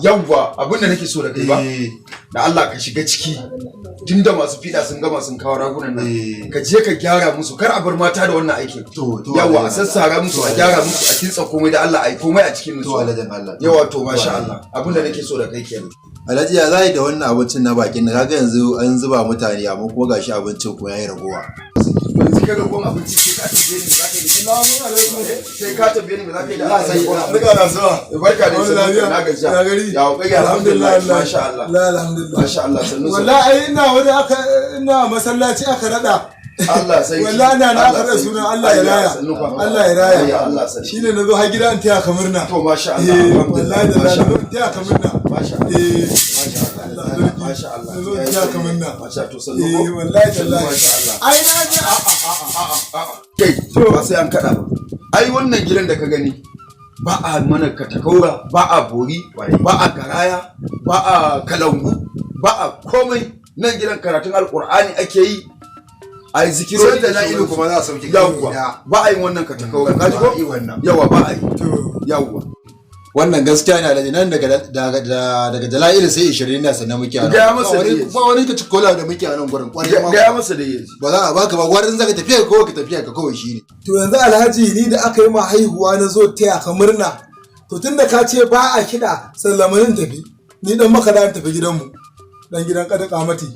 yawwa abinda nake so da kai ba da Allah ka shiga ciki tunda masu fiɗa sun gama sun kawo ragunan nan ka je ka gyara musu kar a bar mata da wannan aikin yawwa a sassara musu a gyara musu a kintsa komai da Allah a yi komai a cikin nutsuwa yawa to masha Allah abinda nake so da kai kenan. Alhaji ya zai da wannan abincin na bakin da kaga yanzu an zuba mutane amma kuma gashi abincin kuma yayi ragowa. Yanzu ka ragon abinci sai ka tafiye ni za ka yi da Assalamu alaikum sai ka tafiye ni za ka yi da Allah sai barka da zuwa barka da zuwa na gajiya ya gari ya kai alhamdulillah masha Allah alhamdulillah masha Allah sannu wallahi ina wani ina masallaci aka rada Allah sai wallahi na aka rada sunan Allah ya raya Allah ya raya shine nazo har gida in taya ka murna to masha Allah wallahi da nazo taya ka murna masha Allah masha Allah ya ka murna masha to sannu wallahi tallahi masha Allah ai na ji kai to ba sai an kada ba ai wannan gidan da ka gani ba a mana katakaura ba a bori ba a garaya ba a kalangu ba a komai nan gidan karatun alkur'ani ake yi a yi zikirori da na'ilu kuma za a sauke yawwa ba a yi wannan katakaura ka ji ko yawa ba a yi yawwa wannan gaskiya ne Alhaji nan daga Jalailu sai 20 ne sannan muke a nan ba wani ka cikola da muke a nan gurin kwarai ma ga masa da yaji ba za a baka ba gwarin zaka tafiya ko ka tafiya ka kawai shine to yanzu Alhaji ni da aka yi ma haihuwa na zo taya ka murna to tunda ka ce ba a kiɗa sallamanin tafi ni dan maka da tafi gidanmu dan gidan kada kamati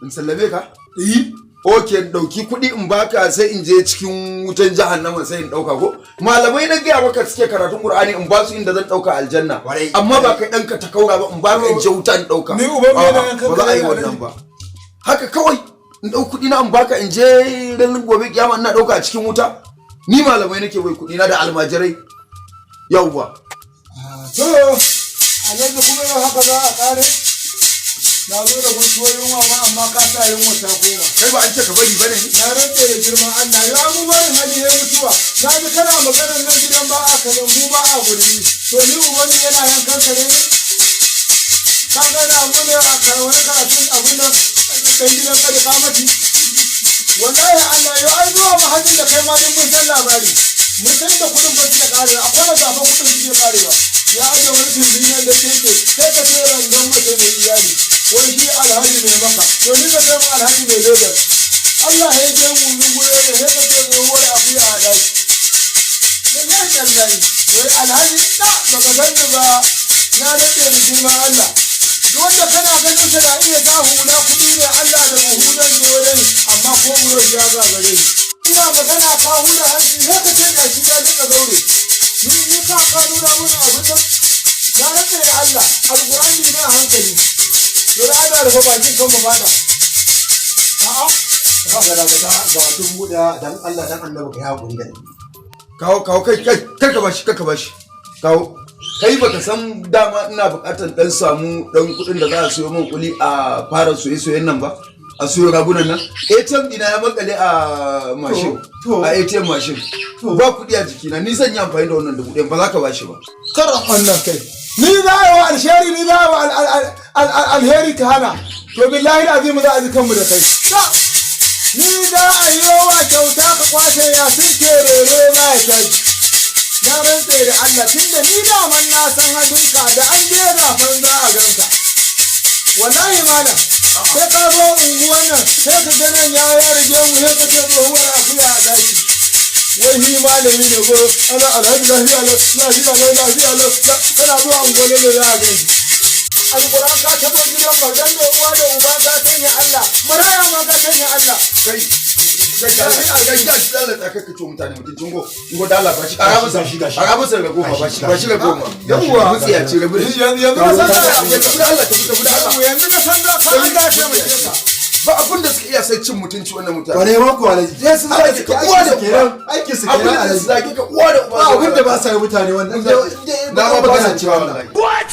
in sallame ka oke dauki kuɗi in baka sai in je cikin wutan jahannama sai in dauka ko malamai na gaya maka suke karatun qur'ani in ba su inda zan dauka aljanna amma ba kai danka ta kaura ba in baka in je wuta in dauka ni uban me nan ba za a yi wannan ba haka kawai in dau kuɗi na in baka in je ran gobe kiyama ina dauka a cikin wuta ni malamai nake wai kuɗi na da almajirai yawwa to Alhaji kuma yau haka za a kare na zo da guntuwar yunwa ma amma ka sa yunwa ta koma kai ba an ce ka bari bane ni na rantse da girman Allah ya mu barin hali ya mutuwa na ji kana maganar nan gidan ba a kalangu ba a gurbi to ni ubani yana yankan kare ne ka ga na mu ne a wani karatun abin nan dan gidan kada kamati wallahi Allah ya ai zuwa mahallin da kai ma din mun san labari mun san da kudin ba su da karewa akwai da gaban kudin su ke karewa ya aje wani tumbin da keke sai ka ce rangan mace mai iyali wai shi alhaji mai maka to ni ka ce alhaji mai Lagos Allah ya je mu gure ne sai ka ce wai akuya a daki wallahi tallahi wai alhaji da baka gani ba na dade da girman Allah duk wanda kana ganin sa da iya sa hula kudi ne Allah da hulan dole amma ko buro ya ga gare ni ina magana ka hula hanci sai ka ce gashi ya duka zaure ni ka nuna mun abin nan na rantsa da Allah alqur'ani na hankali to da ana rufe bakin kan mu fada ka ga ga tun buda dan Allah dan Annabi ka hakuri da kawo kai ka bashi kawo kai baka san dama ina bukatar dan samu dan kudin da za a siyo min kuli a fara soyayyen nan ba a siyo ragunan nan ATM dina ya makale a mashin a ATM mashin ba kudi a jikina ni zan yi amfani da wannan 1000 ba za ka bashi ba karan wannan kai ni za a yi wa alshari ni za a wa alheri ka hana to billahi azim za a ji kanmu da kai ni za a yi wa kyauta ka kwace ya sun ke rere na ya kai na rantse da Allah tunda ni da man na san hadinka da an je zafin za a ganka wallahi malam sai ka zo unguwan nan sai ka ga nan ya rage mu sai ka ce tsohuwar akuya a daki wai hi malami ne ko ana alhaji lafiya lau kana zuwa ungole ne za a gani alquran ka tabo gidan magan da uwa da uba ka sanya Allah maraya ma ka sanya Allah kai Allah ta kaka to mutane mutuncin go da Allah ba shi ara masa ga goma ba shi ga goma yawa mutsiya ce rabu yanzu na san da Allah ta fita da Allah yanzu na san da ka an dace mai ka ba abin da suka iya sai cin mutunci wannan mutane wane ma ku Alhaji sai sun zage ka uwa da uba aikin su kenan Alhaji zage ka uwa da uba abin da ba sa yi mutane wannan na ba magana cewa wallahi What?